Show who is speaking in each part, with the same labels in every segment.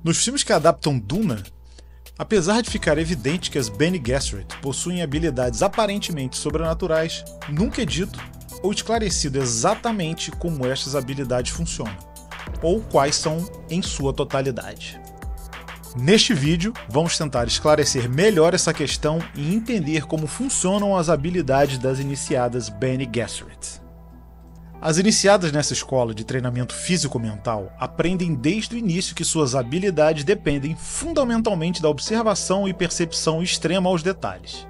Speaker 1: Nos filmes que adaptam Duna, apesar de ficar evidente que as Bene Gesserit possuem habilidades aparentemente sobrenaturais, nunca é dito ou esclarecido exatamente como estas habilidades funcionam, ou quais são em sua totalidade. Neste vídeo, vamos tentar esclarecer melhor essa questão e entender como funcionam as habilidades das iniciadas Bene Gesserit. As iniciadas nessa escola de treinamento físico-mental aprendem desde o início que suas habilidades dependem fundamentalmente da observação e percepção extrema aos detalhes.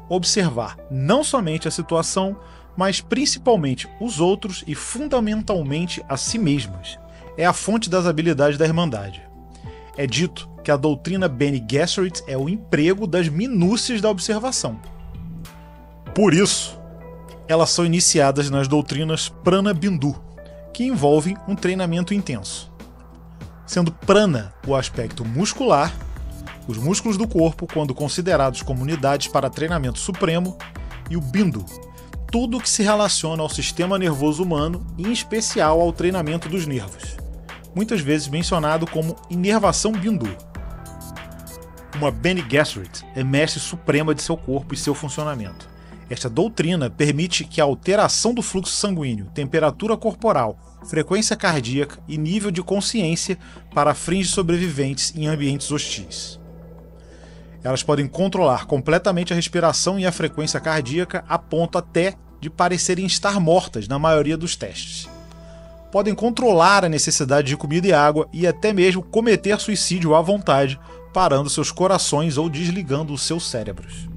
Speaker 1: Observar não somente a situação, mas principalmente os outros e fundamentalmente a si mesmas, é a fonte das habilidades da Irmandade. É dito que a doutrina Bene Gesserit é o emprego das minúcias da observação. Por isso, elas são iniciadas nas doutrinas Prana Bindu, que envolvem um treinamento intenso. Sendo Prana o aspecto muscular, os músculos do corpo quando considerados como unidades para treinamento supremo, e o Bindu, tudo que se relaciona ao sistema nervoso humano e em especial ao treinamento dos nervos, muitas vezes mencionado como inervação Bindu. Uma Bene Gesserit é mestre suprema de seu corpo e seu funcionamento. Esta doutrina permite que a alteração do fluxo sanguíneo, temperatura corporal, frequência cardíaca e nível de consciência para fins sobreviventes em ambientes hostis. Elas podem controlar completamente a respiração e a frequência cardíaca a ponto até de parecerem estar mortas na maioria dos testes. Podem controlar a necessidade de comida e água e até mesmo cometer suicídio à vontade, parando seus corações ou desligando os seus cérebros.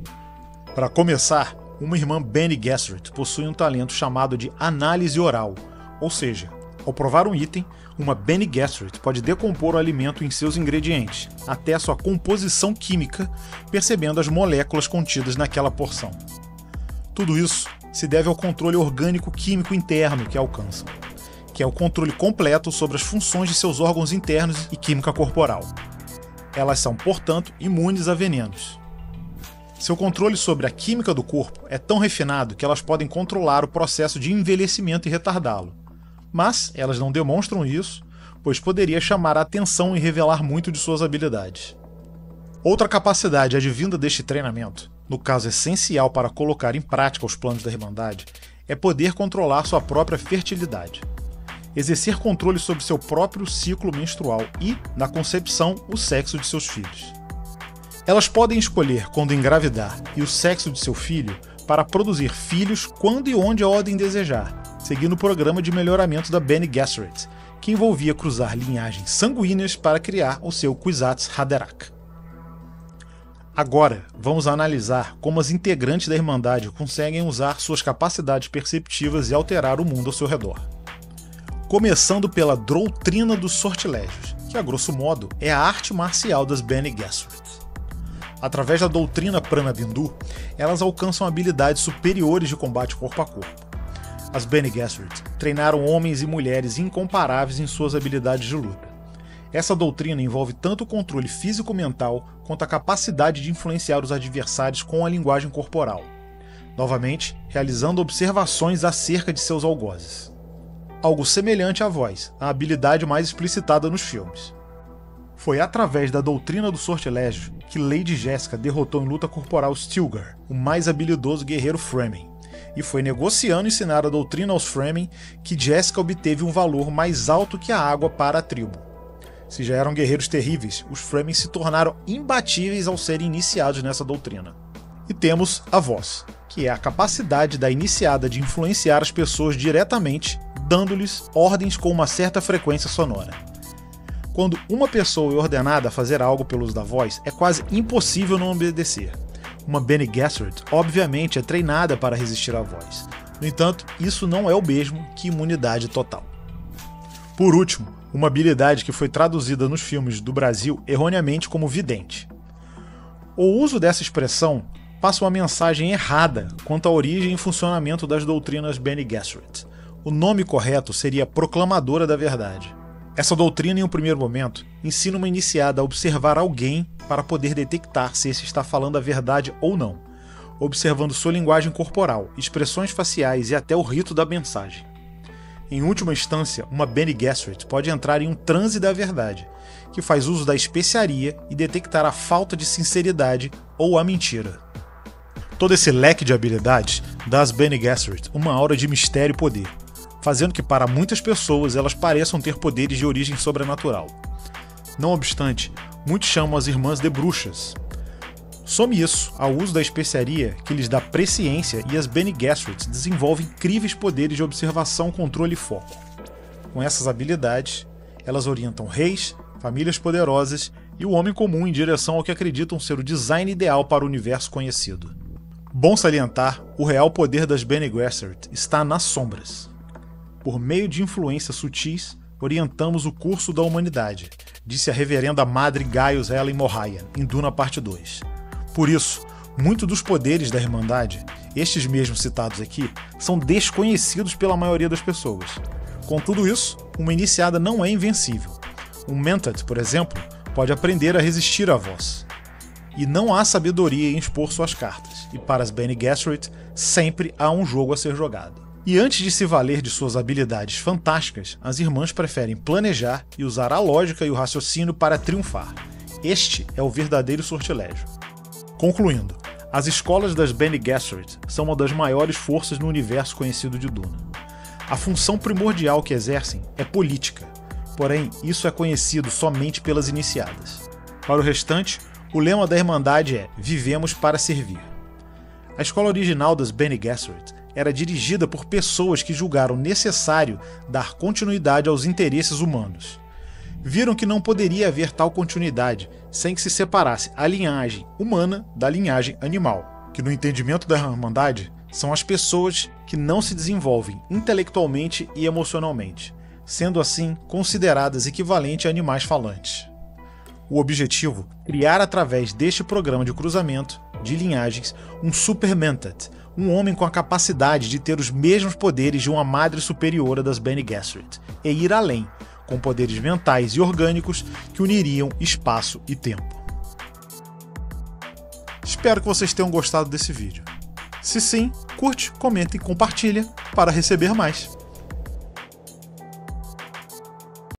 Speaker 1: Para começar, uma irmã Bene Gesserit possui um talento chamado de análise oral, ou seja, ao provar um item, uma Bene Gesserit pode decompor o alimento em seus ingredientes, até a sua composição química, percebendo as moléculas contidas naquela porção. Tudo isso se deve ao controle orgânico-químico interno que alcançam, que é o controle completo sobre as funções de seus órgãos internos e química corporal. Elas são, portanto, imunes a venenos. Seu controle sobre a química do corpo é tão refinado que elas podem controlar o processo de envelhecimento e retardá-lo. Mas elas não demonstram isso, pois poderia chamar a atenção e revelar muito de suas habilidades. Outra capacidade advinda deste treinamento, no caso essencial para colocar em prática os planos da Irmandade, é poder controlar sua própria fertilidade. Exercer controle sobre seu próprio ciclo menstrual e, na concepção, o sexo de seus filhos. Elas podem escolher quando engravidar e o sexo de seu filho para produzir filhos quando e onde a ordem desejar, seguindo o programa de melhoramento da Bene Gesserit, que envolvia cruzar linhagens sanguíneas para criar o seu Kwisatz Haderach. Agora, vamos analisar como as integrantes da Irmandade conseguem usar suas capacidades perceptivas e alterar o mundo ao seu redor. Começando pela doutrina dos sortilégios, que a grosso modo é a arte marcial das Bene Gesserit. Através da doutrina Prana Bindu, elas alcançam habilidades superiores de combate corpo a corpo. As Bene Gesserit treinaram homens e mulheres incomparáveis em suas habilidades de luta. Essa doutrina envolve tanto o controle físico-mental quanto a capacidade de influenciar os adversários com a linguagem corporal, novamente realizando observações acerca de seus algozes. Algo semelhante à voz, a habilidade mais explicitada nos filmes. Foi através da doutrina dos sortilégios que Lady Jessica derrotou em luta corporal Stilgar, o mais habilidoso guerreiro Fremen, e foi negociando ensinar a doutrina aos Fremen que Jessica obteve um valor mais alto que a água para a tribo. Se já eram guerreiros terríveis, os Fremen se tornaram imbatíveis ao serem iniciados nessa doutrina. E temos a voz, que é a capacidade da iniciada de influenciar as pessoas diretamente, dando-lhes ordens com uma certa frequência sonora. Quando uma pessoa é ordenada a fazer algo pelo uso da voz, é quase impossível não obedecer. Uma Bene Gesserit, obviamente, é treinada para resistir à voz. No entanto, isso não é o mesmo que imunidade total. Por último, uma habilidade que foi traduzida nos filmes do Brasil erroneamente como vidente. O uso dessa expressão passa uma mensagem errada quanto à origem e funcionamento das doutrinas Bene Gesserit. O nome correto seria proclamadora da verdade. Essa doutrina, em um primeiro momento, ensina uma iniciada a observar alguém para poder detectar se esse está falando a verdade ou não, observando sua linguagem corporal, expressões faciais e até o rito da mensagem. Em última instância, uma Bene Gesserit pode entrar em um transe da verdade, que faz uso da especiaria e detectar a falta de sinceridade ou a mentira. Todo esse leque de habilidades dá às Bene Gesserit uma aura de mistério e poder, fazendo que para muitas pessoas elas pareçam ter poderes de origem sobrenatural. Não obstante, muitos chamam as irmãs de bruxas. Some isso ao uso da especiaria que lhes dá presciência, e as Bene Gesserit desenvolvem incríveis poderes de observação, controle e foco. Com essas habilidades, elas orientam reis, famílias poderosas e o homem comum em direção ao que acreditam ser o design ideal para o universo conhecido. Bom salientar, o real poder das Bene Gesserit está nas sombras. Por meio de influências sutis, orientamos o curso da humanidade, disse a reverenda Madre Gaius Helen Mohayan, em Duna Parte 2. Por isso, muitos dos poderes da Irmandade, estes mesmos citados aqui, são desconhecidos pela maioria das pessoas. Com tudo isso, uma iniciada não é invencível. Um Mentat, por exemplo, pode aprender a resistir à voz. E não há sabedoria em expor suas cartas, e para as Bene Gesserit sempre há um jogo a ser jogado. E antes de se valer de suas habilidades fantásticas, as irmãs preferem planejar e usar a lógica e o raciocínio para triunfar. Este é o verdadeiro sortilégio. Concluindo, as escolas das Bene Gesserit são uma das maiores forças no universo conhecido de Duna. A função primordial que exercem é política, porém isso é conhecido somente pelas iniciadas. Para o restante, o lema da Irmandade é "Vivemos para servir". A escola original das Bene Gesserit era dirigida por pessoas que julgaram necessário dar continuidade aos interesses humanos. Viram que não poderia haver tal continuidade sem que se separasse a linhagem humana da linhagem animal, que no entendimento da Irmandade são as pessoas que não se desenvolvem intelectualmente e emocionalmente, sendo assim consideradas equivalentes a animais falantes. O objetivo: criar através deste programa de cruzamento de linhagens um Super Mentat, um homem com a capacidade de ter os mesmos poderes de uma madre superiora das Bene Gesserit, e ir além, com poderes mentais e orgânicos que uniriam espaço e tempo. Espero que vocês tenham gostado desse vídeo. Se sim, curte, comenta e compartilha para receber mais.